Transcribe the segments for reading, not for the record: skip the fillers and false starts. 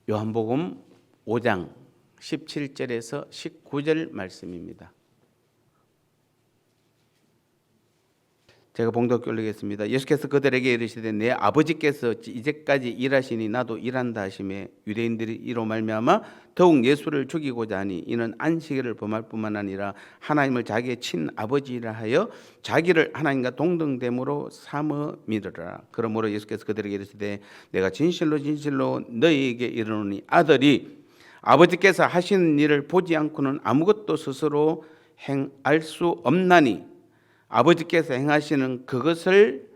요한복음 5장 17절에서 19절 말씀입니다. 제가 봉독 올리겠습니다. 예수께서 그들에게 이르시되 내 아버지께서 이제까지 일하시니 나도 일한다 하시매 유대인들이 이로 말미암아 더욱 예수를 죽이고자 하니 이는 안식일을 범할 뿐만 아니라 하나님을 자기의 친아버지라 하여 자기를 하나님과 동등됨으로 삼어 믿으라. 그러므로 예수께서 그들에게 이르시되 내가 진실로 진실로 너희에게 이르노니 아들이 아버지께서 하시는 일을 보지 않고는 아무것도 스스로 행할 수 없나니 아버지께서 행하시는 그것을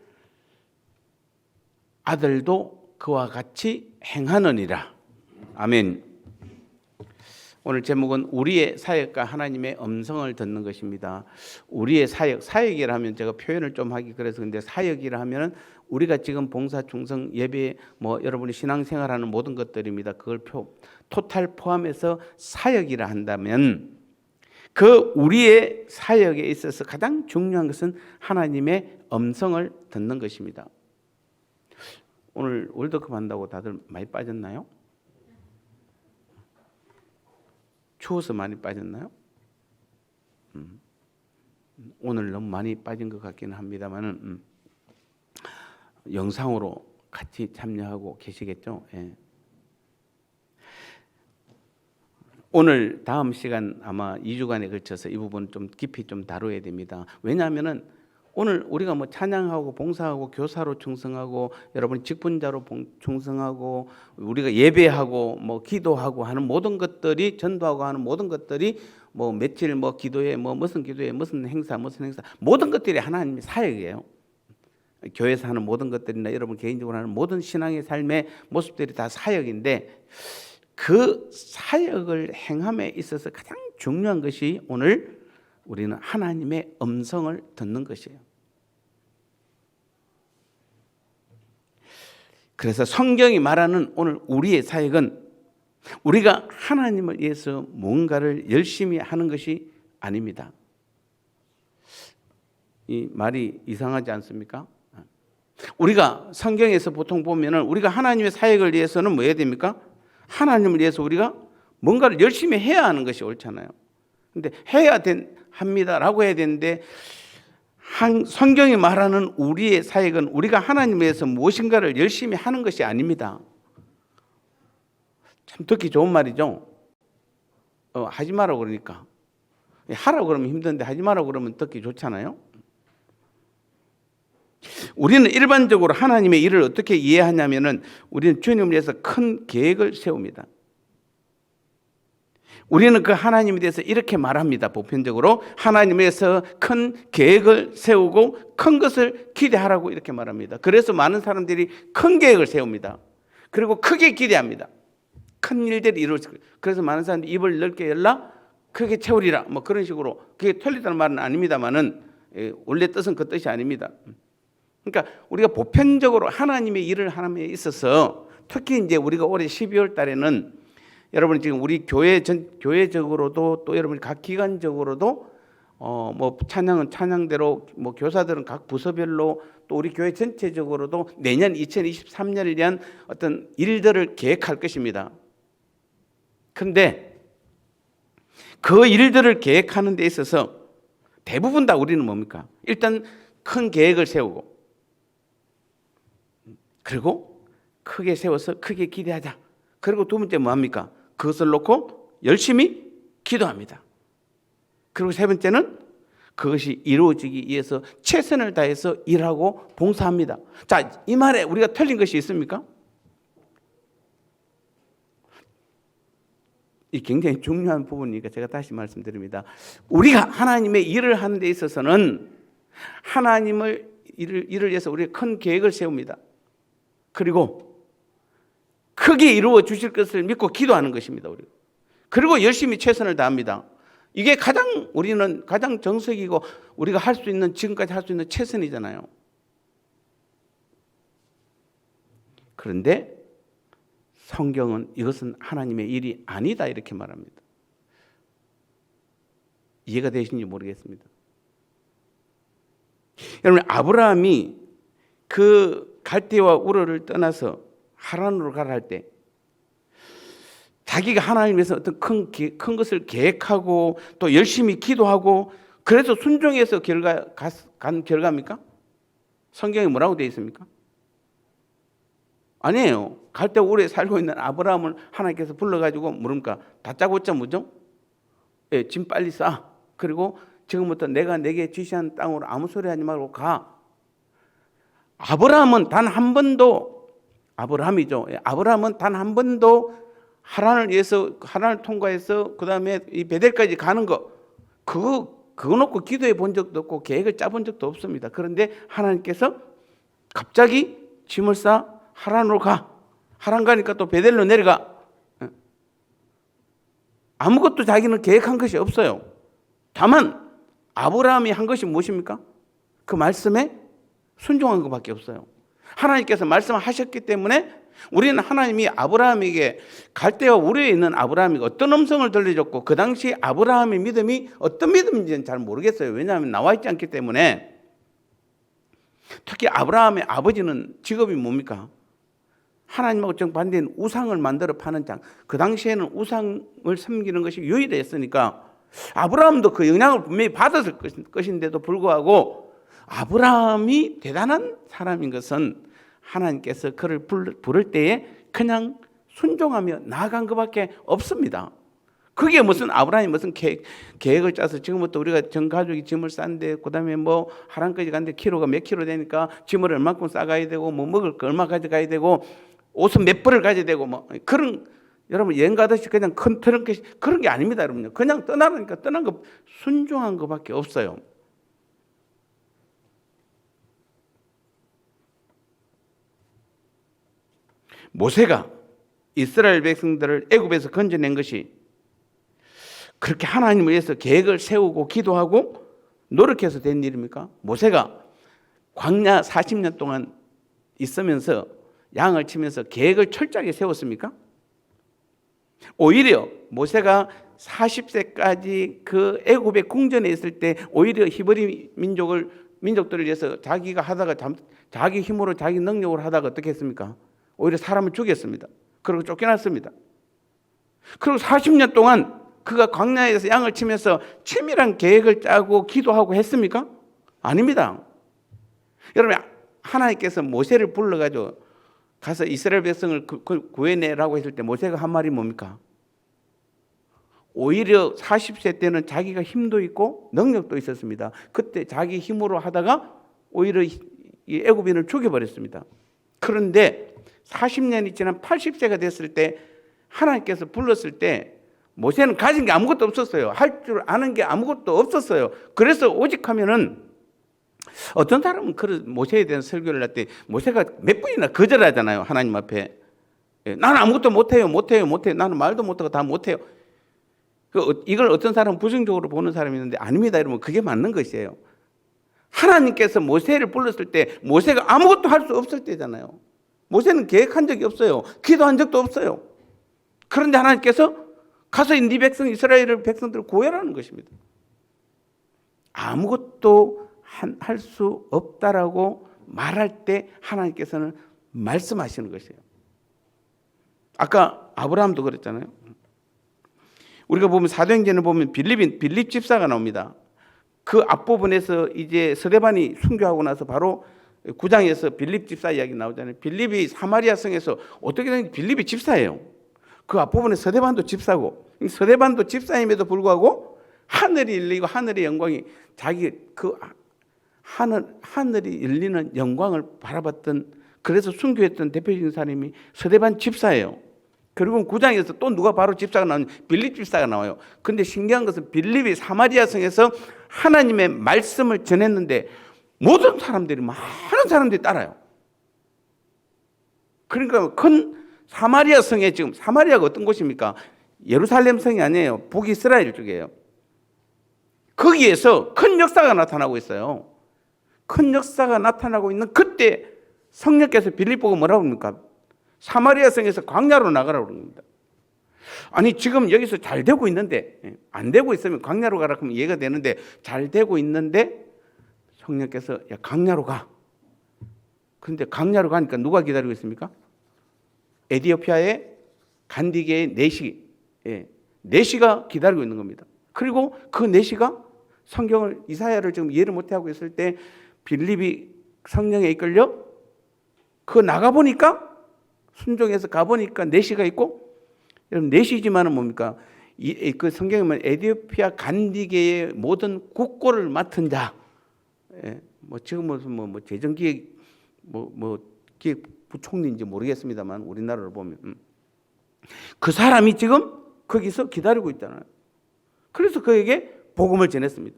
아들도 그와 같이 행하느니라. 아멘. 오늘 제목은 우리의 사역과 하나님의 음성을 듣는 것입니다. 우리의 사역이라 하면 제가 표현을 좀 하기 그래서 근데 사역이라 하면 우리가 지금 봉사, 충성, 예배, 여러분이 신앙생활하는 모든 것들입니다. 그걸 토탈 포함해서 사역이라 한다면 그 우리의 사역에 있어서 가장 중요한 것은 하나님의 음성을 듣는 것입니다. 오늘 월드컵 한다고 다들 많이 빠졌나요? 추워서 많이 빠졌나요? 오늘 너무 많이 빠진 것 같기는 합니다만 영상으로 같이 참여하고 계시겠죠? 예. 오늘 다음 시간 아마 2주간에 걸쳐서 이 부분 좀 깊이 좀 다뤄야 됩니다. 왜냐하면은 오늘 우리가 찬양하고 봉사하고 교사로 충성하고 여러분 직분자로 충성하고 우리가 예배하고 기도하고 하는 모든 것들이 전도하고 하는 모든 것들이 며칠 기도회 무슨 기도회 무슨 행사 모든 것들이 하나님의 사역이에요. 교회에서 하는 모든 것들이나 여러분 개인적으로 하는 모든 신앙의 삶의 모습들이 다 사역인데 그 사역을 행함에 있어서 가장 중요한 것이 오늘 우리는 하나님의 음성을 듣는 것이에요. 그래서 성경이 말하는 오늘 우리의 사역은 우리가 하나님을 위해서 뭔가를 열심히 하는 것이 아닙니다. 이 말이 이상하지 않습니까? 우리가 성경에서 보통 보면은 우리가 하나님의 사역을 위해서는 뭐 해야 됩니까? 하나님을 위해서 우리가 뭔가를 열심히 해야 하는 것이 옳잖아요. 근데 해야 합니다라고 해야 되는데 성경이 말하는 우리의 사역은 우리가 하나님을 위해서 무엇인가를 열심히 하는 것이 아닙니다. 참 듣기 좋은 말이죠. 하지 마라고 그러니까. 하라고 그러면 힘든데 하지 마라고 그러면 듣기 좋잖아요. 우리는 일반적으로 하나님의 일을 어떻게 이해하냐면은 우리는 주님을 위해서 큰 계획을 세웁니다. 우리는 그 하나님에 대해서 이렇게 말합니다. 보편적으로 하나님에 대해서 큰 계획을 세우고 큰 것을 기대하라고 이렇게 말합니다. 그래서 많은 사람들이 큰 계획을 세웁니다. 그리고 크게 기대합니다. 큰 일들이 이루어질 거예요. 그래서 많은 사람들이 입을 넓게 열라 크게 채우리라 그런 식으로 그게 틀리다는 말은 아닙니다만은 원래 뜻은 그 뜻이 아닙니다. 그러니까 우리가 보편적으로 하나님의 일을 함에 있어서 특히 이제 우리가 올해 12월 달에는 여러분 지금 우리 교회적으로도 또 여러분 각 기관적으로도 찬양은 찬양대로 교사들은 각 부서별로 또 우리 교회 전체적으로도 내년 2023년을 위한 어떤 일들을 계획할 것입니다. 그런데 그 일들을 계획하는 데 있어서 대부분 다 우리는 뭡니까? 일단 큰 계획을 세우고 그리고 크게 세워서 크게 기대하자. 그리고 두 번째 뭐합니까? 그것을 놓고 열심히 기도합니다. 그리고 세 번째는 그것이 이루어지기 위해서 최선을 다해서 일하고 봉사합니다. 자, 이 말에 우리가 틀린 것이 있습니까? 이 굉장히 중요한 부분이니까 제가 다시 말씀드립니다. 우리가 하나님의 일을 하는 데 있어서는 하나님을 일을 위해서 우리가 큰 계획을 세웁니다. 그리고 크게 이루어 주실 것을 믿고 기도하는 것입니다. 우리가. 그리고 열심히 최선을 다합니다. 이게 우리는 가장 정석이고 우리가 할 수 있는 지금까지 할 수 있는 최선이잖아요. 그런데 성경은 이것은 하나님의 일이 아니다 이렇게 말합니다. 이해가 되시는지 모르겠습니다. 여러분 아브라함이 그 갈대와 우르를 떠나서 하란으로 가라 할 때 자기가 하나님에서 어떤 큰 것을 계획하고 또 열심히 기도하고 그래서 순종해서 간 결과입니까? 성경에 뭐라고 되어 있습니까? 아니에요. 갈대 오래 살고 있는 아브라함을 하나님께서 불러가지고 뭐랍니까? 다짜고짜 뭐죠? 예, 짐 빨리 싸. 그리고 지금부터 내가 내게 지시한 땅으로 아무 소리 하지 말고 가. 아브라함은 단 한 번도 아브라함이죠. 예, 아브라함은 단 한 번도 하란을 위해서 하란을 통과해서 그 다음에 이 베델까지 가는 거 그거 놓고 기도해 본 적도 없고 계획을 짜본 적도 없습니다. 그런데 하나님께서 갑자기 짐을 싸 하란으로 가. 하란 가니까 또 베델로 내려가. 아무것도 자기는 계획한 것이 없어요. 다만 아브라함이 한 것이 무엇입니까? 그 말씀에 순종한 것밖에 없어요. 하나님께서 말씀하셨기 때문에 우리는 하나님이 아브라함에게 갈대와 우르에 있는 아브라함이 어떤 음성을 들려줬고 그 당시 아브라함의 믿음이 어떤 믿음인지는 잘 모르겠어요. 왜냐하면 나와 있지 않기 때문에. 특히 아브라함의 아버지는 직업이 뭡니까? 하나님하고 정반대인 우상을 만들어 파는 장. 그 당시에는 우상을 섬기는 것이 유일했으니까 아브라함도 그 영향을 분명히 받았을 것인데도 불구하고 아브라함이 대단한 사람인 것은 하나님께서 그를 부를 때에 그냥 순종하며 나아간 것밖에 없습니다. 그게 무슨 아브라함이 무슨 계획을 짜서 지금부터 우리가 전 가족이 짐을 싼데 그다음에 뭐 하란까지 갔는데 키로가 몇 킬로 되니까 짐을 얼마큼 싸가야 되고 뭐 먹을 거 얼마 가져가야 되고 옷은 몇 벌을 가져야 되고 뭐 그런 여러분 여행 가듯이 그냥 큰 트렁크 그런 게 아닙니다, 여러분. 그냥 떠나니까 떠난 거 순종한 것밖에 없어요. 모세가 이스라엘 백성들을 애굽에서 건져낸 것이 그렇게 하나님을 위해서 계획을 세우고 기도하고 노력해서 된 일입니까? 모세가 광야 40년 동안 있으면서 양을 치면서 계획을 철저하게 세웠습니까? 오히려 모세가 40세까지 그 애굽의 궁전에 있을 때 오히려 히브리 민족들을 위해서 자기가 하다가 자기 힘으로 자기 능력으로 하다가 어떻게 했습니까? 오히려 사람을 죽였습니다. 그리고 쫓겨났습니다. 그리고 40년 동안 그가 광야에서 양을 치면서 치밀한 계획을 짜고 기도하고 했습니까? 아닙니다. 여러분 하나님께서 모세를 불러가지고 가서 이스라엘 백성을 구해내라고 했을 때 모세가 한 말이 뭡니까? 오히려 40세 때는 자기가 힘도 있고 능력도 있었습니다. 그때 자기 힘으로 하다가 오히려 이 애굽인을 죽여버렸습니다. 그런데 40년이 지난 80세가 됐을 때 하나님께서 불렀을 때 모세는 가진 게 아무것도 없었어요. 할 줄 아는 게 아무것도 없었어요. 그래서 오직 하면은 어떤 사람은 모세에 대한 설교를 할 때 모세가 몇 번이나 거절하잖아요. 하나님 앞에. 나는 아무것도 못해요. 나는 말도 못하고 다 못해요. 이걸 어떤 사람은 부정적으로 보는 사람이 있는데 아닙니다. 여러분 그게 맞는 것이에요. 하나님께서 모세를 불렀을 때 모세가 아무것도 할 수 없을 때잖아요. 모세는 계획한 적이 없어요. 기도한 적도 없어요. 그런데 하나님께서 가서 네 백성 이스라엘 백성들을 구해라는 것입니다. 아무것도 할 수 없다라고 말할 때 하나님께서는 말씀하시는 것이에요. 아까 아브라함도 그랬잖아요. 우리가 보면 사도행전을 보면 빌립 집사가 나옵니다. 그 앞부분에서 이제 스데반이 순교하고 나서 바로 9장에서 빌립 집사 이야기 나오잖아요. 빌립이 사마리아 성에서 어떻게 된 빌립이 집사예요. 그 앞부분에 스데반도 집사고 스데반도 집사임에도 불구하고 하늘이 열리고 하늘의 영광이 자기 그 하늘이 열리는 영광을 바라봤던 그래서 순교했던 대표적인 사람이 스데반 집사예요. 그리고 9장에서 또 누가 바로 집사가 나오냐 빌립 집사가 나와요. 그런데 신기한 것은 빌립이 사마리아 성에서 하나님의 말씀을 전했는데 모든 사람들이 많은 사람들이 따라요. 그러니까 큰 사마리아 성에 지금 사마리아가 어떤 곳입니까? 예루살렘 성이 아니에요. 북이스라엘 쪽이에요. 거기에서 큰 역사가 나타나고 있어요. 큰 역사가 나타나고 있는 그때 성령께서 빌립 보고 뭐라고 합니까? 사마리아 성에서 광야로 나가라고 합니다. 아니 지금 여기서 잘 되고 있는데 안 되고 있으면 광야로 가라 그러면 이해가 되는데 잘 되고 있는데 성령께서 야 광야로 가. 그런데 광야로 가니까 누가 기다리고 있습니까? 에티오피아의 간디게의 내시, 내시가 기다리고 있는 겁니다. 그리고 그 내시가 성경을 이사야를 지금 이해를 못하고 있을 때 빌립이 성령에 이끌려 그 나가 보니까 순종해서 가 보니까 내시가 있고, 여러분 내시지만은 뭡니까? 그 성경에 보면 에티오피아 간디게의 모든 국고를 맡은 자, 뭐 지금 무슨 뭐 재정기획 기획 부총리인지 모르겠습니다만 우리나라로 보면 그 사람이 지금 거기서 기다리고 있잖아요. 그래서 그에게 복음을 전했습니다.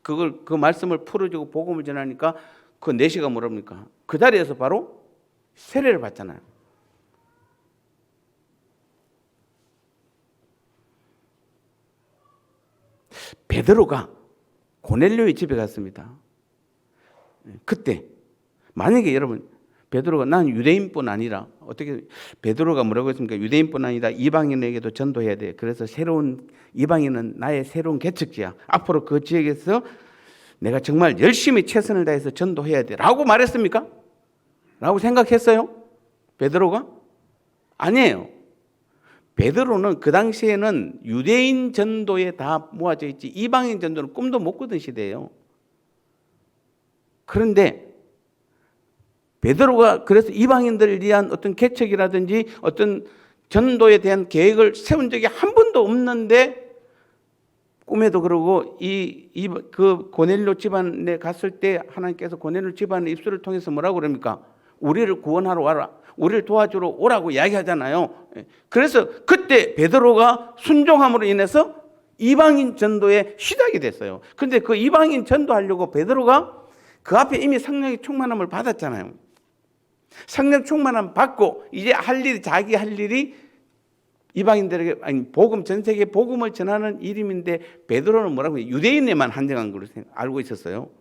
그 말씀을 풀어주고 복음을 전하니까 그 내시가 뭐랍니까? 그 자리에서 바로 세례를 받잖아요. 베드로가 고넬료의 집에 갔습니다. 그때 만약에 여러분 베드로가 난 유대인뿐 아니라, 어떻게 베드로가 뭐라고 했습니까? 유대인뿐 아니라 이방인에게도 전도해야 돼. 그래서 새로운 이방인은 나의 새로운 개척지야. 앞으로 그 지역에서 내가 정말 열심히 최선을 다해서 전도해야 돼. 라고 말했습니까? 라고 생각했어요? 베드로가? 아니에요. 베드로는 그 당시에는 유대인 전도에 다 모아져 있지 이방인 전도는 꿈도 못 꾸던 시대예요. 그런데 베드로가 그래서 이방인들을 위한 어떤 개척이라든지 어떤 전도에 대한 계획을 세운 적이 한 번도 없는데, 꿈에도 그러고 그 고넬료 집안에 갔을 때 하나님께서 고넬료 집안의 입술을 통해서 뭐라고 그럽니까? 우리를 구원하러 와라, 우리를 도와주러 오라고 이야기하잖아요. 그래서 그때 베드로가 순종함으로 인해서 이방인 전도에 시작이 됐어요. 그런데 그 이방인 전도하려고 베드로가 그 앞에 이미 성령의 충만함을 받았잖아요. 성령 충만함 받고 이제 자기 할 일이 이방인들에게, 아니 복음, 전 세계에 복음을 전하는 일임인데, 베드로는 뭐라고 해요? 유대인에만 한정한 걸로 알고 있었어요.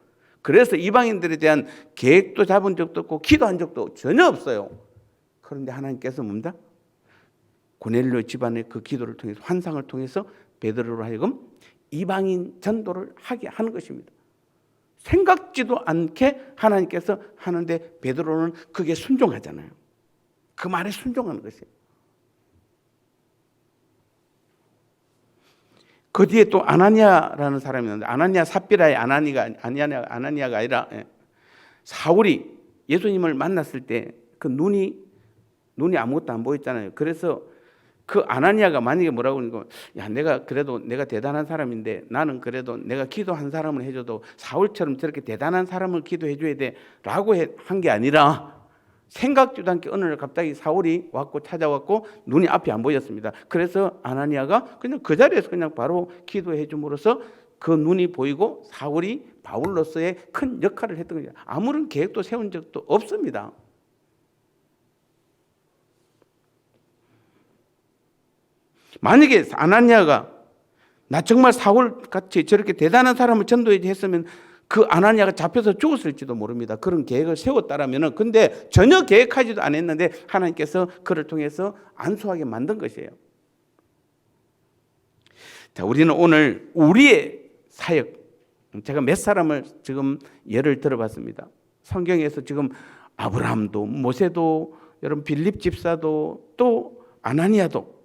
그래서 이방인들에 대한 계획도 잡은 적도 없고 기도한 적도 전혀 없어요. 그런데 하나님께서 뭡니다? 고넬료 집안의 그 기도를 통해서, 환상을 통해서 베드로로 하여금 이방인 전도를 하게 하는 것입니다. 생각지도 않게 하나님께서 하는데 베드로는 그게 순종하잖아요. 그 말에 순종하는 것이에요. 그 뒤에 또 아나니아라는 사람이 있는데, 아나니아 삽비라의 아나니아가 아니라 사울이 예수님을 만났을 때 그 눈이 아무것도 안 보였잖아요. 그래서 그 아나니아가 만약에 뭐라고 그러니까, 야, 내가 그래도 내가 대단한 사람인데 나는 그래도 내가 기도한 사람을 해줘도 사울처럼 저렇게 대단한 사람을 기도해 줘야 돼 라고 한 게 아니라, 생각지도 않게 어느 날 갑자기 사울이 찾아왔고 눈이 앞이 안 보였습니다. 그래서 아나니아가 그냥 그 자리에서 그냥 바로 기도해 줌으로써 그 눈이 보이고 사울이 바울로서의 큰 역할을 했던 거죠. 아무런 계획도 세운 적도 없습니다. 만약에 아나니아가 나 정말 사울같이 저렇게 대단한 사람을 전도했으면 그 아나니아가 잡혀서 죽었을지도 모릅니다. 그런 계획을 세웠다라면은. 근데 전혀 계획하지도 않았는데 하나님께서 그를 통해서 안수하게 만든 것이에요. 자, 우리는 오늘 우리의 사역, 제가 몇 사람을 지금 예를 들어봤습니다. 성경에서 지금 아브라함도, 모세도, 여러분 빌립 집사도, 또 아나니아도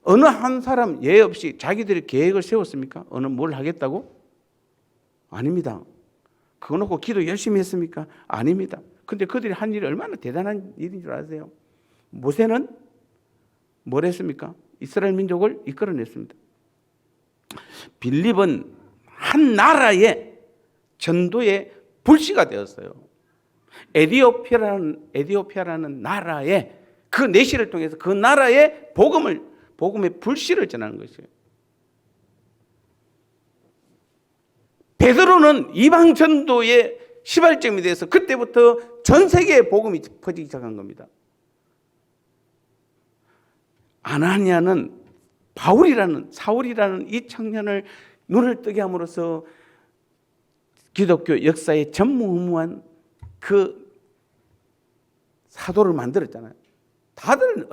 어느 한 사람 예 없이 자기들이 계획을 세웠습니까? 어느 뭘 하겠다고? 아닙니다. 그거 놓고 기도 열심히 했습니까? 아닙니다. 근데 그들이 한 일이 얼마나 대단한 일인 줄 아세요? 모세는 뭘 했습니까? 이스라엘 민족을 이끌어냈습니다. 빌립은 한 나라의 전도의 불씨가 되었어요. 에티오피아라는 나라의 그 내시를 통해서 그 나라의 복음의 불씨를 전하는 것이에요. 베드로는 이방 전도의 시발점이 돼서 그때부터 전 세계에 복음이 퍼지기 시작한 겁니다. 아나니아는 사울이라는 이 청년을 눈을 뜨게 함으로써 기독교 역사의 전무후무한 그 사도를 만들었잖아요. 다들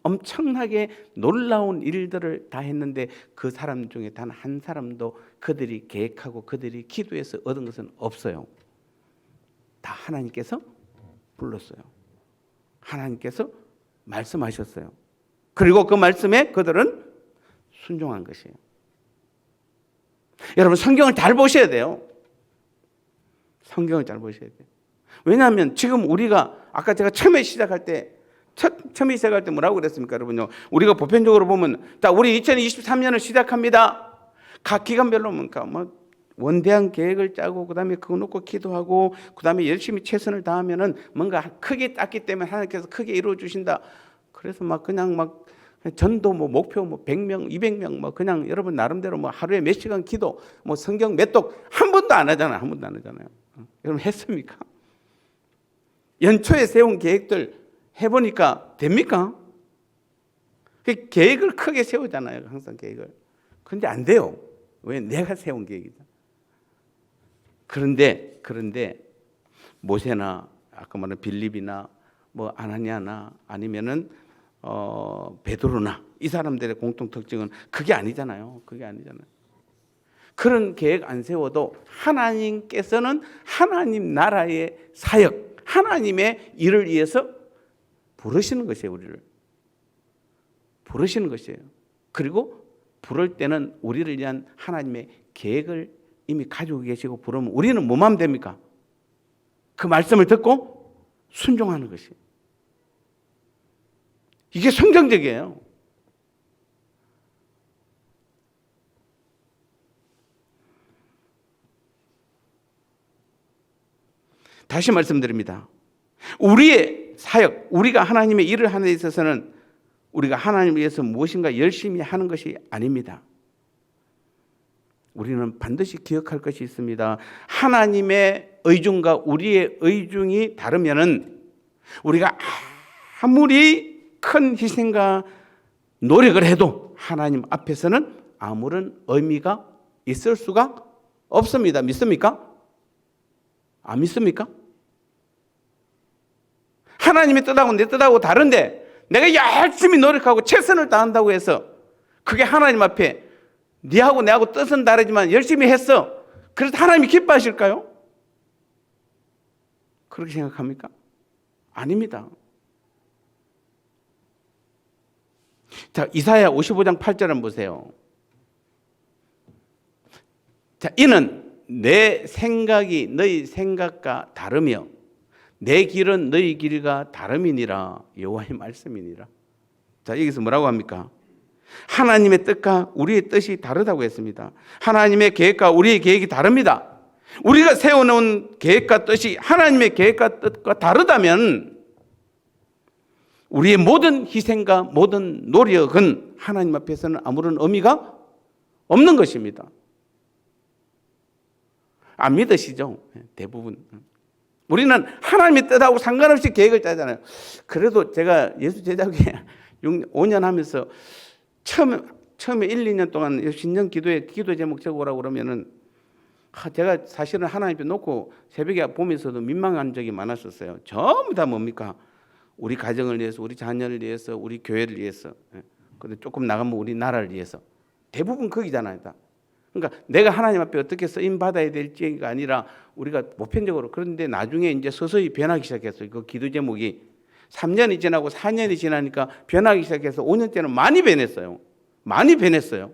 엄청나게 놀라운 일들을 다 했는데 그 사람 중에 단 한 사람도 그들이 계획하고 그들이 기도해서 얻은 것은 없어요. 다 하나님께서 불렀어요. 하나님께서 말씀하셨어요. 그리고 그 말씀에 그들은 순종한 것이에요. 여러분 성경을 잘 보셔야 돼요. 성경을 잘 보셔야 돼요. 왜냐하면 지금 우리가 아까 제가 처음에 시작할 때 뭐라고 그랬습니까, 여러분요? 우리가 보편적으로 보면, 자, 우리 2023년을 시작합니다. 각 기관별로 뭐 원대한 계획을 짜고, 그 다음에 그거 놓고 기도하고, 그 다음에 열심히 최선을 다하면은 뭔가 크게 땄기 때문에 하나님께서 크게 이루어 주신다. 그래서 그냥 전도 목표 100명, 200명 그냥 여러분 나름대로 하루에 몇 시간 기도, 성경 몇 독 한 번도 안 하잖아요. 한 번도 안 하잖아요. 여러분 했습니까? 연초에 세운 계획들 해보니까 됩니까? 그 계획을 크게 세우잖아요. 항상 계획을. 그런데 안 돼요. 왜? 내가 세운 계획이다. 그런데 모세나 아까 말한 빌립이나 아나니아나 아니면은 베드로나 이 사람들의 공통 특징은 그게 아니잖아요. 그런 계획 안 세워도 하나님께서는 하나님 나라의 사역, 하나님의 일을 위해서 부르시는 것이에요. 우리를 부르시는 것이에요. 그리고 부를 때는 우리를 위한 하나님의 계획을 이미 가지고 계시고 부르면 우리는 뭐만 하면 됩니까? 그 말씀을 듣고 순종하는 것이에요. 이게 성경적이에요. 다시 말씀드립니다. 우리의 사역, 우리가 하나님의 일을 하는 데 있어서는 우리가 하나님을 위해서 무엇인가 열심히 하는 것이 아닙니다. 우리는 반드시 기억할 것이 있습니다. 하나님의 의중과 우리의 의중이 다르면은 우리가 아무리 큰 희생과 노력을 해도 하나님 앞에서는 아무런 의미가 있을 수가 없습니다. 믿습니까? 안 믿습니까? 하나님의 뜻하고 내 뜻하고 다른데 내가 열심히 노력하고 최선을 다한다고 해서 그게 하나님 앞에 네하고 내하고 뜻은 다르지만 열심히 했어. 그래서 하나님이 기뻐하실까요? 그렇게 생각합니까? 아닙니다. 자, 이사야 55장 8절 한번 보세요. 자, 이는 내 생각이 너희 생각과 다르며 내 길은 너희 길과 다름이니라. 여호와의 말씀이니라. 자, 여기서 뭐라고 합니까? 하나님의 뜻과 우리의 뜻이 다르다고 했습니다. 하나님의 계획과 우리의 계획이 다릅니다. 우리가 세워놓은 계획과 뜻이 하나님의 계획과 뜻과 다르다면 우리의 모든 희생과 모든 노력은 하나님 앞에서는 아무런 의미가 없는 것입니다. 안 믿으시죠? 대부분. 우리는 하나님의 뜻하고 상관없이 계획을 짜잖아요. 그래도 제가 예수 제자교회 5년 하면서 처음에 1, 2년 동안 신년 기도에 기도 제목 적어오라고 그러면은 제가 사실은 하나님 앞에 놓고 새벽에 보면서도 민망한 적이 많았었어요. 전부 다 뭡니까? 우리 가정을 위해서, 우리 자녀를 위해서, 우리 교회를 위해서. 근데 조금 나가면 우리 나라를 위해서. 대부분 거기잖아요. 다. 그러니까 내가 하나님 앞에 어떻게 쓰임 받아야 될지가 아니라 우리가 보편적으로. 그런데 나중에 이제 서서히 변하기 시작했어요. 그 기도 제목이 3년이 지나고 4년이 지나니까 변하기 시작해서 5년째는 많이 변했어요. 많이 변했어요.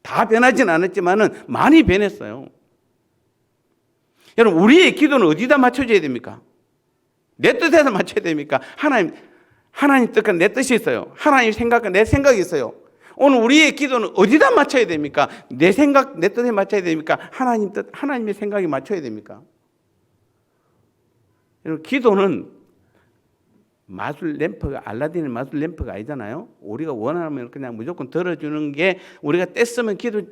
다 변하진 않았지만은 많이 변했어요. 여러분, 우리의 기도는 어디다 맞춰줘야 됩니까? 내 뜻에서 맞춰야 됩니까? 하나님 뜻과 내 뜻이 있어요. 하나님 생각과 내 생각이 있어요. 오늘 우리의 기도는 어디다 맞춰야 됩니까? 내 생각, 내 뜻에 맞춰야 됩니까? 하나님 뜻, 하나님의 생각에 맞춰야 됩니까? 여러분, 기도는 마술 램프가, 알라딘의 마술 램프가 아니잖아요. 우리가 원하면 그냥 무조건 들어주는 게, 우리가 떼쓰면 기도,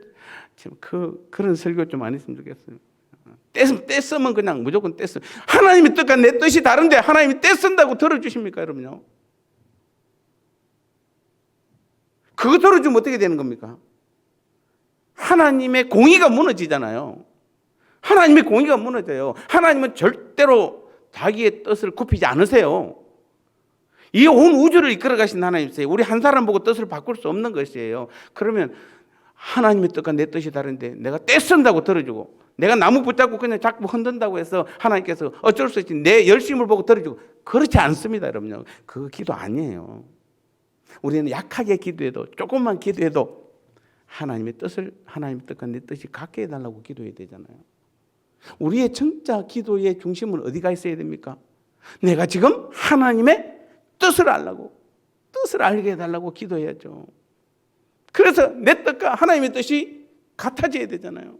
그런 설교 좀 안 했으면 좋겠어요. 떼쓰면 그냥 무조건 떼쓰. 하나님의 뜻과 내 뜻이 다른데 하나님이 떼쓴다고 들어주십니까, 여러분요? 그거 들어주면 어떻게 되는 겁니까? 하나님의 공의가 무너지잖아요. 하나님의 공의가 무너져요. 하나님은 절대로 자기의 뜻을 굽히지 않으세요. 이 온 우주를 이끌어 가신 하나님이세요. 우리 한 사람 보고 뜻을 바꿀 수 없는 것이에요. 그러면 하나님의 뜻과 내 뜻이 다른데 내가 떼쓴다고 들어주고, 내가 나무 붙잡고 그냥 자꾸 흔든다고 해서 하나님께서 어쩔 수 없이 내 열심을 보고 들어주고, 그렇지 않습니다, 여러분요. 그 기도 아니에요. 우리는 약하게 기도해도, 조금만 기도해도 하나님의 뜻과 내 뜻이 같게 해달라고 기도해야 되잖아요. 우리의 진짜 기도의 중심은 어디가 있어야 됩니까? 내가 지금 하나님의 뜻을 알게 해달라고 기도해야죠. 그래서 내 뜻과 하나님의 뜻이 같아져야 되잖아요.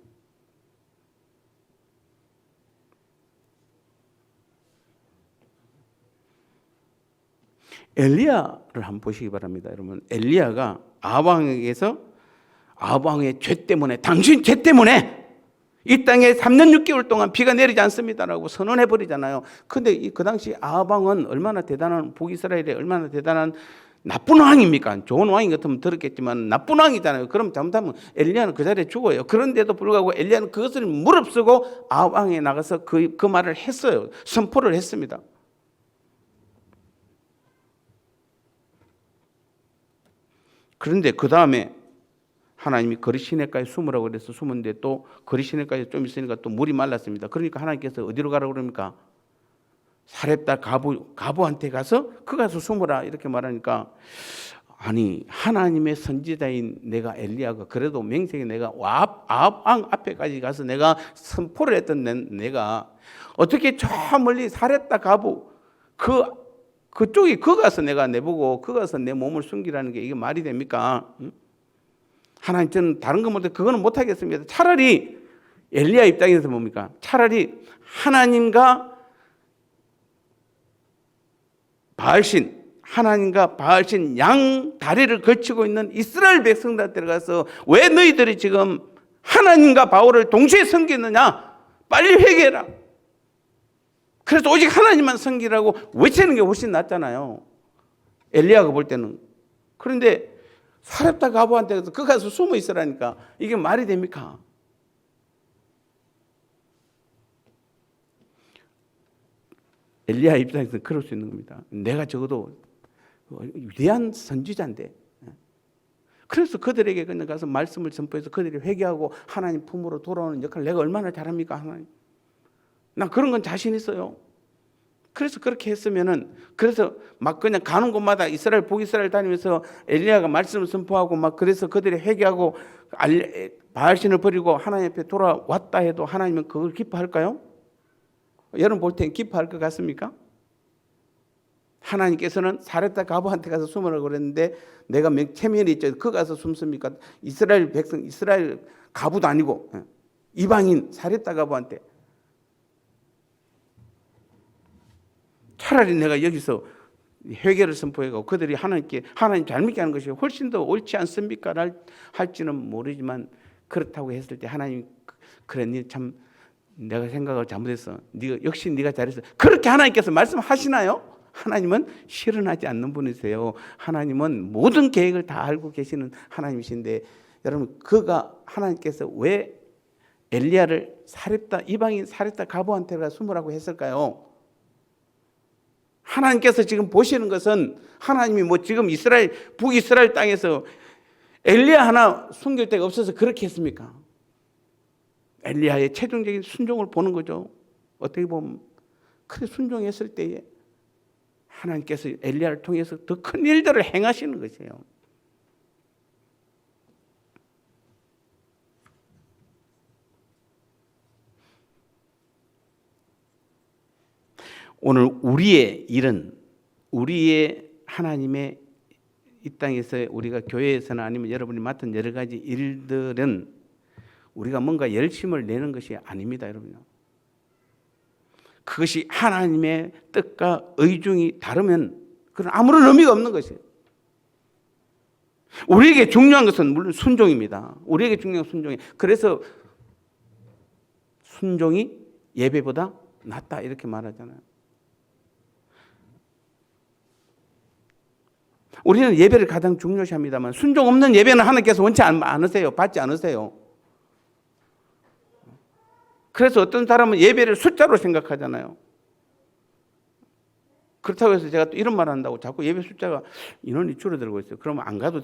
엘리야를 한번 보시기 바랍니다. 여러분, 엘리야가 아합왕에게서 아합왕의 죄 때문에, 당신 죄 때문에 이 땅에 3년 6개월 동안 비가 내리지 않습니다라고 선언해 버리잖아요. 근데 그 당시 아합왕은 얼마나 대단한, 북이스라엘에 얼마나 대단한 나쁜 왕입니까? 좋은 왕인 같으면 들었겠지만 나쁜 왕이잖아요. 그럼 잘못하면 엘리야는 그 자리에 죽어요. 그런데도 불구하고 엘리야는 그것을 무릅쓰고 아합왕에 나가서 그 말을 했어요. 선포를 했습니다. 그런데 그 다음에 하나님이 거리 시내가에 숨으라고 그래서 숨었는데 또 거리 시내가에 좀 있으니까 또 물이 말랐습니다. 그러니까 하나님께서 어디로 가라고 그럽니까? 사렙다 가부한테 가서 그 가서 숨어라 이렇게 말하니까, 아니 하나님의 선지자인 내가 엘리야가 그래도 맹세히 내가 아합왕 앞에까지 가서 내가 선포를 했던 내가 어떻게 저 멀리 사렙다 가부 그쪽이 그 가서 내가 내보고 그 가서 내 몸을 숨기라는 게 이게 말이 됩니까? 하나님, 저는 다른 거 못해 그거는 못하겠습니다. 차라리 엘리야 입장에서 뭡니까? 차라리 하나님과 바알신 양 다리를 걸치고 있는 이스라엘 백성들 들어가서 왜 너희들이 지금 하나님과 바알을 동시에 섬기느냐? 빨리 회개해라. 그래서 오직 하나님만 섬기라고 외치는 게 훨씬 낫잖아요, 엘리야가 볼 때는. 그런데 사렙다 가부한테 가서 그 가서 숨어 있으라니까 이게 말이 됩니까? 엘리야 입장에서는 그럴 수 있는 겁니다. 내가 적어도 위대한 선지자인데. 그래서 그들에게 그냥 가서 말씀을 선포해서 그들이 회개하고 하나님 품으로 돌아오는 역할을 내가 얼마나 잘합니까, 하나님? 난 그런 건 자신 있어요. 그래서 그렇게 했으면은, 그래서 막 그냥 가는 곳마다 북이스라엘 다니면서 엘리야가 말씀을 선포하고 막 그래서 그들이 회개하고 바알신을 버리고 하나님 앞에 돌아왔다 해도 하나님은 그걸 기뻐할까요? 여러분 볼 땐 기뻐할 것 같습니까? 하나님께서는 사렙다 가부한테 가서 숨으라고 그랬는데 내가 체면이 있죠. 그 가서 숨습니까? 이스라엘 백성, 이스라엘 가부도 아니고 이방인 사렙다 가부한테. 차라리 내가 여기서 회개를 선포해가고 그들이 하나님 잘 믿게 하는 것이 훨씬 더 옳지 않습니까? 할지는 모르지만 그렇다고 했을 때 하나님, 그래, 니 참 내가 생각을 잘못했어. 역시 네가 잘했어. 그렇게 하나님께서 말씀하시나요? 하나님은 실현하지 않는 분이세요. 하나님은 모든 계획을 다 알고 계시는 하나님이신데, 여러분 하나님께서 왜 엘리야를 이방인 사렙다 가부한테가 숨으라고 했을까요? 하나님께서 지금 보시는 것은, 하나님이 지금 북이스라엘 땅에서 엘리야 하나 숨길 데가 없어서 그렇게 했습니까? 엘리야의 최종적인 순종을 보는 거죠. 어떻게 보면 그래 순종했을 때에 하나님께서 엘리야를 통해서 더 큰 일들을 행하시는 것이에요. 오늘 우리의 일은, 우리의 하나님의 이 땅에서 우리가 교회에서나 아니면 여러분이 맡은 여러 가지 일들은 우리가 뭔가 열심을 내는 것이 아닙니다, 여러분요. 그것이 하나님의 뜻과 의중이 다르면 그건 아무런 의미가 없는 것이에요. 우리에게 중요한 것은 물론 순종입니다. 우리에게 중요한 순종이. 그래서 순종이 예배보다 낫다 이렇게 말하잖아요. 우리는 예배를 가장 중요시합니다만 순종 없는 예배는 하나님께서 원치 않으세요. 받지 않으세요. 그래서 어떤 사람은 예배를 숫자로 생각하잖아요. 그렇다고 해서 제가 또 이런 말 한다고 자꾸 예배 숫자가 인원이 줄어들고 있어요. 그러면 안 가도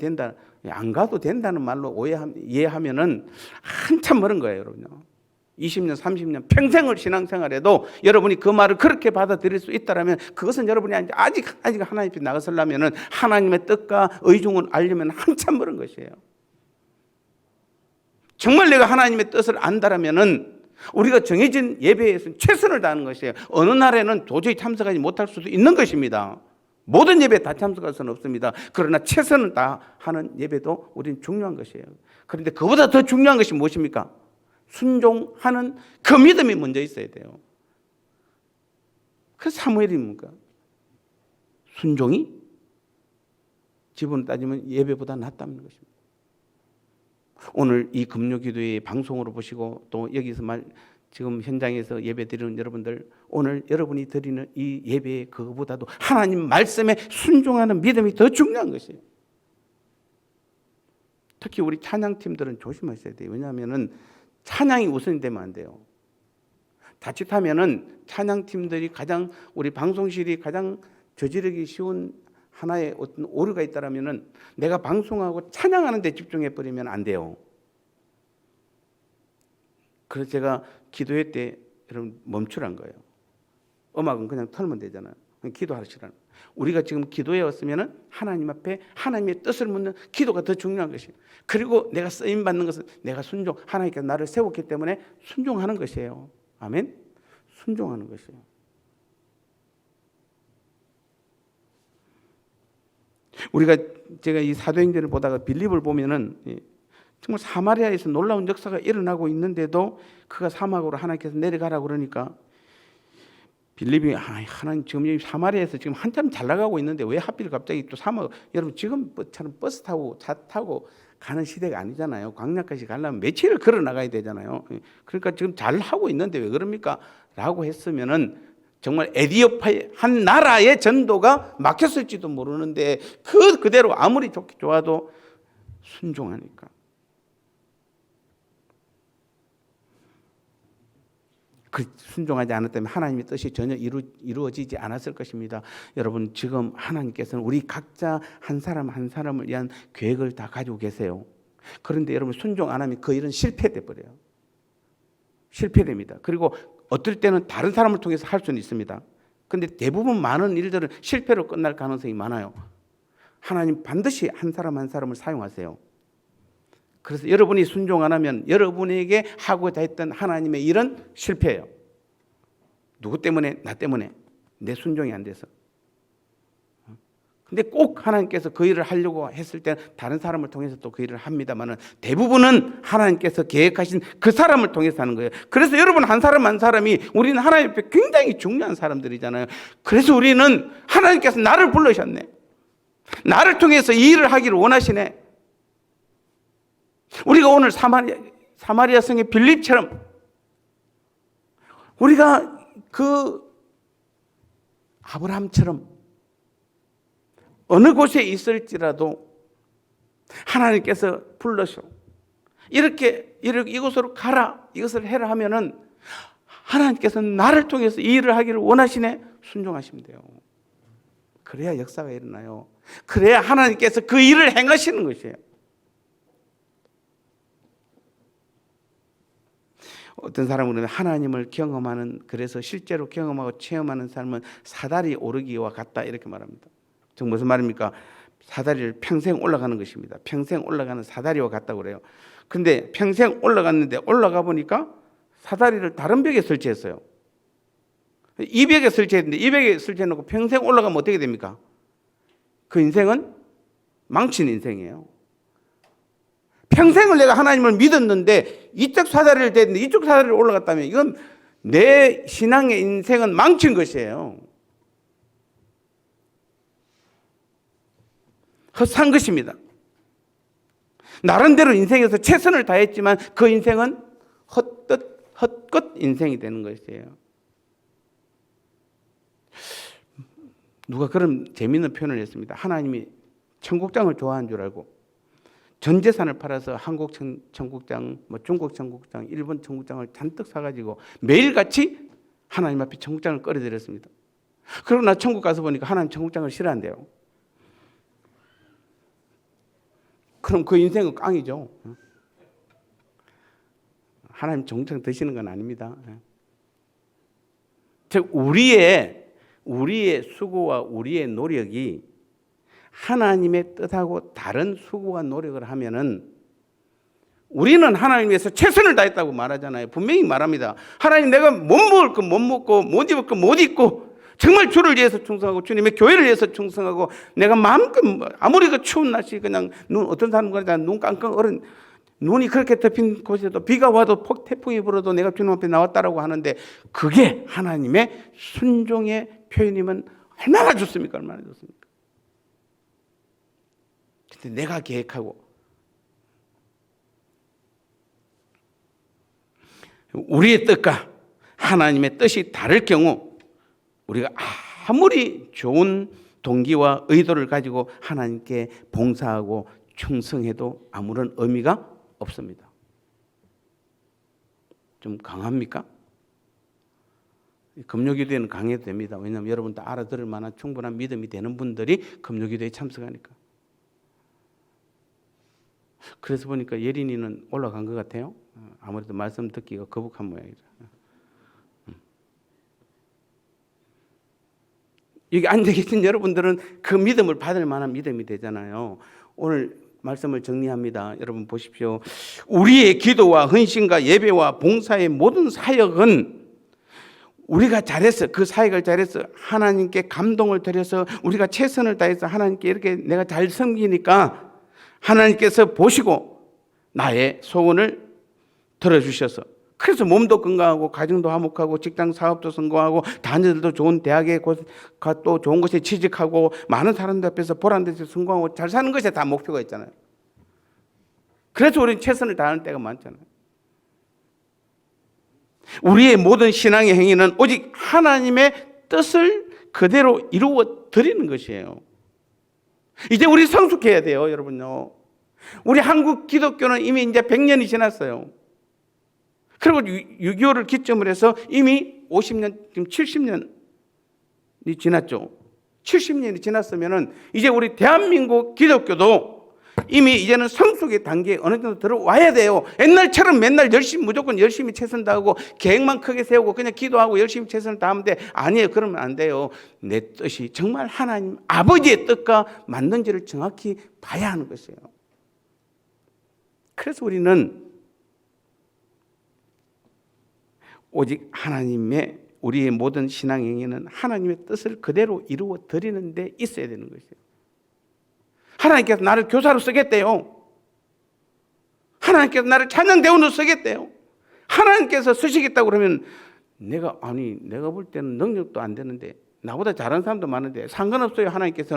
된다는 말로 이해하면은 한참 멀은 거예요, 여러분요. 20년, 30년, 평생을 신앙생활해도 여러분이 그 말을 그렇게 받아들일 수 있다면 그것은 여러분이 아직 하나님 앞에 나가서려면 하나님의 뜻과 의중을 알려면 한참 멀은 것이에요. 정말 내가 하나님의 뜻을 안다라면 우리가 정해진 예배에서는 최선을 다하는 것이에요. 어느 날에는 도저히 참석하지 못할 수도 있는 것입니다. 모든 예배에 다 참석할 수는 없습니다. 그러나 최선을 다하는 예배도 우리는 중요한 것이에요. 그런데 그보다 더 중요한 것이 무엇입니까? 순종하는 그 믿음이 먼저 있어야 돼요. 그 사무엘입니까? 순종이 지분을 따지면 예배보다 낫다는 것입니다. 오늘 이 금요기도회 방송으로 보시고 또 여기서 지금 현장에서 예배 드리는 여러분들, 오늘 여러분이 드리는 이 예배의 그거보다도 하나님 말씀에 순종하는 믿음이 더 중요한 것이에요. 특히 우리 찬양팀들은 조심하셔야 돼요. 왜냐하면 찬양이 우선이 되면 안 돼요. 자칫하면은 찬양팀들이 우리 방송실이 가장 저지르기 쉬운 하나의 어떤 오류가 있다라면은 내가 방송하고 찬양하는 데 집중해 버리면 안 돼요. 그래서 제가 기도회 때 여러분 멈추란 거예요. 음악은 그냥 틀면 되잖아요. 기도하시라는. 우리가 지금 기도에 왔으면은 하나님 앞에 하나님의 뜻을 묻는 기도가 더 중요한 것이에요. 그리고 내가 쓰임 받는 것은 내가 하나님께서 나를 세웠기 때문에 순종하는 것이에요. 아멘. 순종하는 것이에요. 제가 이 사도행전을 보다가 빌립을 보면은 정말 사마리아에서 놀라운 역사가 일어나고 있는데도 그가 사막으로 하나님께서 내려가라고 그러니까 빌립이 하나님 지금 여기 사마리아에서 지금 한참 잘 나가고 있는데 왜 하필 갑자기 또 사막, 여러분 지금처럼 버스 타고 차 타고 가는 시대가 아니잖아요. 광야까지 가려면 며칠을 걸어 나가야 되잖아요. 그러니까 지금 잘 하고 있는데 왜 그럽니까? 라고 했으면은 정말 에디오피아 한 나라의 전도가 막혔을지도 모르는데 그대로 아무리 좋아도 순종하니까. 순종하지 않았다면 하나님의 뜻이 전혀 이루어지지 않았을 것입니다. 여러분 지금 하나님께서는 우리 각자 한 사람 한 사람을 위한 계획을 다 가지고 계세요. 그런데 여러분 순종 안 하면 그 일은 실패돼 버려요. 실패됩니다. 그리고 어떨 때는 다른 사람을 통해서 할 수는 있습니다. 그런데 대부분 많은 일들은 실패로 끝날 가능성이 많아요. 하나님 반드시 한 사람 한 사람을 사용하세요. 그래서 여러분이 순종 안 하면 여러분에게 하고자 했던 하나님의 일은 실패해요. 누구 때문에? 나 때문에. 내 순종이 안 돼서. 근데 꼭 하나님께서 그 일을 하려고 했을 때 다른 사람을 통해서 또 그 일을 합니다만은 대부분은 하나님께서 계획하신 그 사람을 통해서 하는 거예요. 그래서 여러분 한 사람 한 사람이 우리는 하나님 앞에 굉장히 중요한 사람들이잖아요. 그래서 우리는 하나님께서 나를 부르셨네. 나를 통해서 이 일을 하기를 원하시네. 우리가 오늘 사마리아 성의 빌립처럼 우리가 그 아브라함처럼 어느 곳에 있을지라도 하나님께서 불러서 이렇게 이곳으로 가라, 이것을 해라 하면은 하나님께서는 나를 통해서 이 일을 하기를 원하시네. 순종하시면 돼요. 그래야 역사가 일어나요. 그래야 하나님께서 그 일을 행하시는 것이에요. 어떤 사람은 하나님을 경험하는, 그래서 실제로 경험하고 체험하는 삶은 사다리 오르기와 같다 이렇게 말합니다. 즉 무슨 말입니까? 사다리를 평생 올라가는 것입니다. 평생 올라가는 사다리와 같다고 그래요. 그런데 평생 올라갔는데 올라가 보니까 사다리를 다른 벽에 설치했어요. 이 벽에 설치했는데 이 벽에 설치해놓고 평생 올라가면 어떻게 됩니까? 그 인생은 망친 인생이에요. 평생을 내가 하나님을 믿었는데 이쪽 사다리를 댔는데 이쪽 사다리를 올라갔다면 이건 내 신앙의 인생은 망친 것이에요. 헛산 것입니다. 나름대로 인생에서 최선을 다했지만 그 인생은 헛것 인생이 되는 것이에요. 누가 그런 재미있는 표현을 했습니다. 하나님이 청국장을 좋아하는 줄 알고 전 재산을 팔아서 한국 청국장, 중국 청국장, 일본 청국장을 잔뜩 사가지고 매일같이 하나님 앞에 청국장을 끓여드렸습니다. 그러고 나 천국 가서 보니까 하나님 청국장을 싫어한대요. 그럼 그 인생은 깡이죠. 하나님 정청 드시는 건 아닙니다. 즉 우리의 수고와 우리의 노력이 하나님의 뜻하고 다른 수고와 노력을 하면은 우리는 하나님 위해서 최선을 다했다고 말하잖아요. 분명히 말합니다. 하나님, 내가 못 먹을 거 못 먹고 못 입을 거 못 입고 정말 주를 위해서 충성하고 주님의 교회를 위해서 충성하고 내가 마음껏 아무리 그 추운 날씨 그냥 어떤 사람은 그러잖아. 눈 깡깡 얼은 눈이 그렇게 덮인 곳에도 비가 와도 태풍이 불어도 내가 주님 앞에 나왔다라고 하는데 그게 하나님의 순종의 표현이면 얼마나 좋습니까? 얼마나 좋습니까? 근데 내가 계획하고 우리의 뜻과 하나님의 뜻이 다를 경우 우리가 아무리 좋은 동기와 의도를 가지고 하나님께 봉사하고 충성해도 아무런 의미가 없습니다. 좀 강합니까? 금요기도에는 강해도 됩니다. 왜냐하면 여러분 다 알아들을 만한 충분한 믿음이 되는 분들이 금요기도에 참석하니까. 그래서 보니까 예린이는 올라간 것 같아요. 아무래도 말씀 듣기가 거북한 모양이죠. 여기 앉아 계신 여러분들은 그 믿음을 받을 만한 믿음이 되잖아요. 오늘 말씀을 정리합니다. 여러분 보십시오. 우리의 기도와 헌신과 예배와 봉사의 모든 사역은 우리가 잘해서 그 사역을 잘해서 하나님께 감동을 드려서 우리가 최선을 다해서 하나님께 이렇게 내가 잘 섬기니까 하나님께서 보시고 나의 소원을 들어주셔서 그래서 몸도 건강하고 가정도 화목하고 직장 사업도 성공하고 자녀들도 좋은 대학에 또 좋은 곳에 취직하고 많은 사람들 앞에서 보란 듯이 성공하고 잘 사는 것이 다 목표가 있잖아요. 그래서 우리는 최선을 다하는 때가 많잖아요. 우리의 모든 신앙의 행위는 오직 하나님의 뜻을 그대로 이루어 드리는 것이에요. 이제 우리 성숙해야 돼요, 여러분요. 우리 한국 기독교는 이미 이제 100년이 지났어요. 그리고 6.25를 기점으로 해서 이미 50년, 지금 70년이 지났죠. 70년이 지났으면은 이제 우리 대한민국 기독교도 이미 이제는 성숙의 단계에 어느 정도 들어와야 돼요. 옛날처럼 맨날 무조건 열심히 최선 다하고 계획만 크게 세우고 그냥 기도하고 열심히 최선을 다하면 돼. 아니에요. 그러면 안 돼요. 내 뜻이 정말 하나님 아버지의 뜻과 맞는지를 정확히 봐야 하는 것이에요. 그래서 우리는 오직 하나님의 우리의 모든 신앙 행위는 하나님의 뜻을 그대로 이루어 드리는 데 있어야 되는 것이에요. 하나님께서 나를 교사로 쓰겠대요. 하나님께서 나를 찬양대원으로 쓰겠대요. 하나님께서 쓰시겠다고 그러면 내가 볼 때는 능력도 안 되는데 나보다 잘하는 사람도 많은데 상관없어요. 하나님께서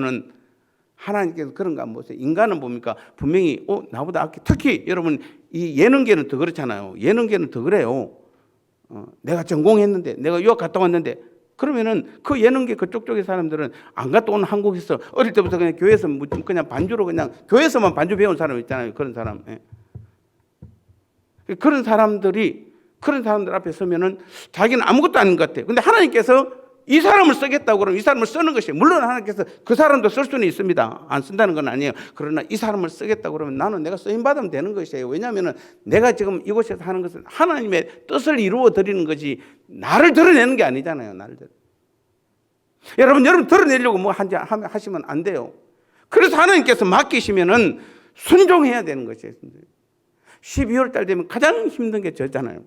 그런 거 안 보세요. 인간은 뭡니까? 분명히 나보다 악기, 특히 여러분 이 예능계는 더 그렇잖아요. 예능계는 더 그래요. 내가 전공했는데 내가 유학 갔다 왔는데 그러면은 그 예능계 그쪽 쪽의 사람들은 안 갔다 온 한국에서 어릴 때부터 그냥 교회에서 그냥 반주로 그냥 교회에서만 반주 배운 사람 있잖아요. 그런 사람. 그런 사람들 앞에 서면은 자기는 아무것도 아닌 것 같아요. 근데 하나님께서 이 사람을 쓰겠다고 그러면 이 사람을 쓰는 것이에요. 물론 하나님께서 그 사람도 쓸 수는 있습니다. 안 쓴다는 건 아니에요. 그러나 이 사람을 쓰겠다고 그러면 나는 내가 쓰임받으면 되는 것이에요. 왜냐하면 내가 지금 이곳에서 하는 것은 하나님의 뜻을 이루어 드리는 것이 나를 드러내는 게 아니잖아요. 여러분 드러내려고 뭐 하시면 안 돼요. 그래서 하나님께서 맡기시면은 순종해야 되는 것이에요. 12월 달 되면 가장 힘든 게 저잖아요.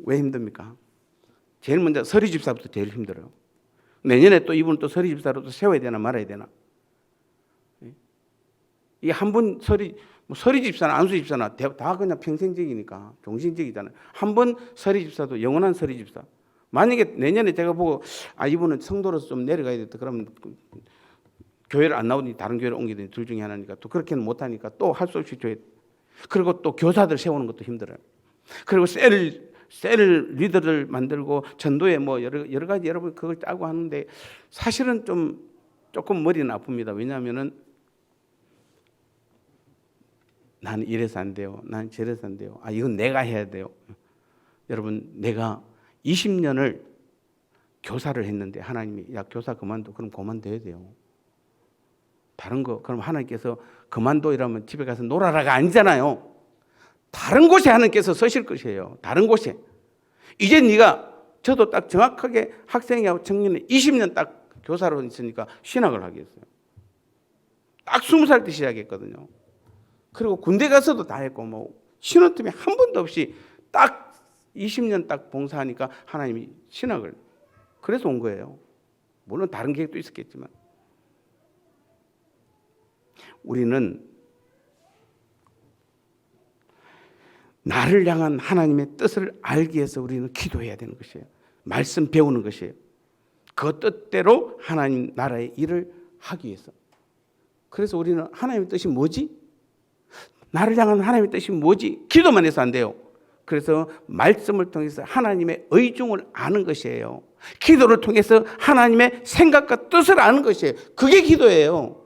왜 힘듭니까? 제일 먼저 서리 집사부터 제일 힘들어요. 내년에 또 이분은 또 서리 집사로 또 세워야 되나 말아야 되나. 이 한 분 서리 집사나 안수 집사나 다 그냥 평생적이니까 종신적이잖아요. 한 번 서리 집사도 영원한 서리 집사. 만약에 내년에 제가 보고 이분은 성도로서 좀 내려가야 되겠다. 그러면 교회를 안 나오더니 다른 교회를 옮기더니 둘 중에 하나니까 또 그렇게는 못하니까 또 할 수 없이 줘야 돼. 그리고 또 교사들 세우는 것도 힘들어요. 그리고 셀 리더를 만들고 전도에 뭐 여러 가지 여러분 그걸 짜고 하는데 사실은 조금 머리는 아픕니다. 왜냐하면은 나는 이래서 안 돼요. 나는 저래서 안 돼요. 이건 내가 해야 돼요. 여러분 내가 20년을 교사를 했는데 하나님이 교사 그만둬. 그럼 그만둬야 돼요. 다른 거 그럼 하나님께서 그만둬 이러면 집에 가서 놀아라가 아니잖아요. 다른 곳에 하나님께서 서실 것이에요. 다른 곳에. 이제 네가 저도 딱 정확하게 학생하고 청년이 20년 딱 교사로 있으니까 신학을 하겠어요. 딱 20살 때 시작했거든요. 그리고 군대 가서도 다 했고 뭐 쉬는 틈이 한 번도 없이 딱 20년 딱 봉사하니까 하나님이 신학을 그래서 온 거예요. 물론 다른 계획도 있었겠지만 우리는 나를 향한 하나님의 뜻을 알기 위해서 우리는 기도해야 되는 것이에요. 말씀 배우는 것이에요. 그 뜻대로 하나님 나라의 일을 하기 위해서. 그래서 우리는 하나님의 뜻이 뭐지? 나를 향한 하나님의 뜻이 뭐지? 기도만 해서 안 돼요. 그래서 말씀을 통해서 하나님의 의중을 아는 것이에요. 기도를 통해서 하나님의 생각과 뜻을 아는 것이에요. 그게 기도예요.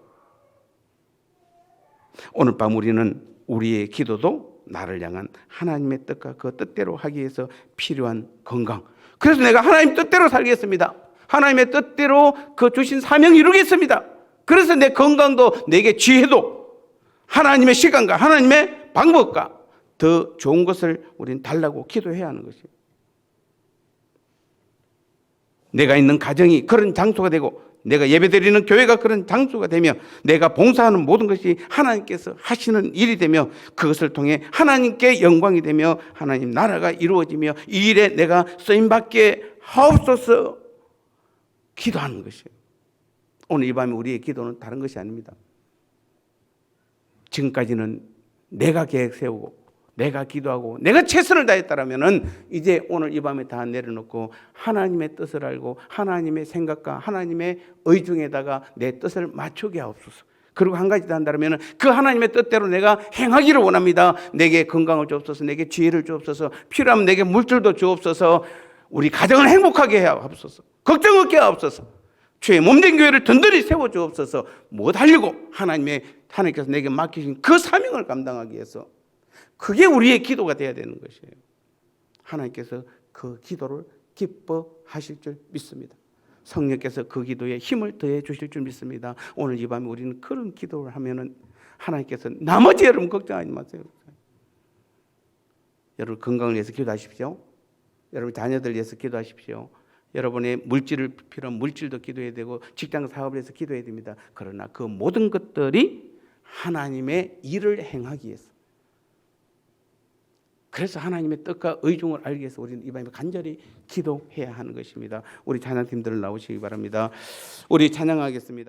오늘 밤 우리는 우리의 기도도 나를 향한 하나님의 뜻과 그 뜻대로 하기 위해서 필요한 건강. 그래서 내가 하나님 뜻대로 살겠습니다. 하나님의 뜻대로 그 주신 사명 이루겠습니다. 그래서 내 건강도 내게 지혜도 하나님의 시간과 하나님의 방법과 더 좋은 것을 우리는 달라고 기도해야 하는 것이에요. 내가 있는 가정이 그런 장소가 되고 내가 예배드리는 교회가 그런 장소가 되며 내가 봉사하는 모든 것이 하나님께서 하시는 일이 되며 그것을 통해 하나님께 영광이 되며 하나님 나라가 이루어지며 이 일에 내가 쓰임받게 하옵소서 기도하는 것이에요. 오늘 이 밤에 우리의 기도는 다른 것이 아닙니다. 지금까지는 내가 계획 세우고 내가 기도하고 내가 최선을 다했다라면은 이제 오늘 이 밤에 다 내려놓고 하나님의 뜻을 알고 하나님의 생각과 하나님의 의중에다가 내 뜻을 맞추게 하옵소서. 그리고 한 가지 더 한다면 그 하나님의 뜻대로 내가 행하기를 원합니다. 내게 건강을 주옵소서, 내게 지혜를 주옵소서, 필요하면 내게 물질도 주옵소서, 우리 가정을 행복하게 하옵소서, 걱정 없게 하옵소서, 주의 몸된 교회를 든든히 세워 주옵소서. 못하려고 하나님께서 내게 맡기신 그 사명을 감당하기 위해서 그게 우리의 기도가 돼야 되는 것이에요. 하나님께서 그 기도를 기뻐하실 줄 믿습니다. 성령께서 그 기도에 힘을 더해 주실 줄 믿습니다. 오늘 이 밤에 우리는 그런 기도를 하면은 하나님께서 나머지 여러분 걱정하지 마세요. 여러분 건강을 위해서 기도하십시오. 여러분 자녀들 위해서 기도하십시오. 여러분의 물질을 필요한 물질도 기도해야 되고 직장 사업을 위해서 기도해야 됩니다. 그러나 그 모든 것들이 하나님의 일을 행하기 위해서, 그래서 하나님의 뜻과 의중을 알기 위해서 우리는 이 밤에 간절히 기도해야 하는 것입니다. 우리 찬양팀들 나오시기 바랍니다. 우리 찬양하겠습니다.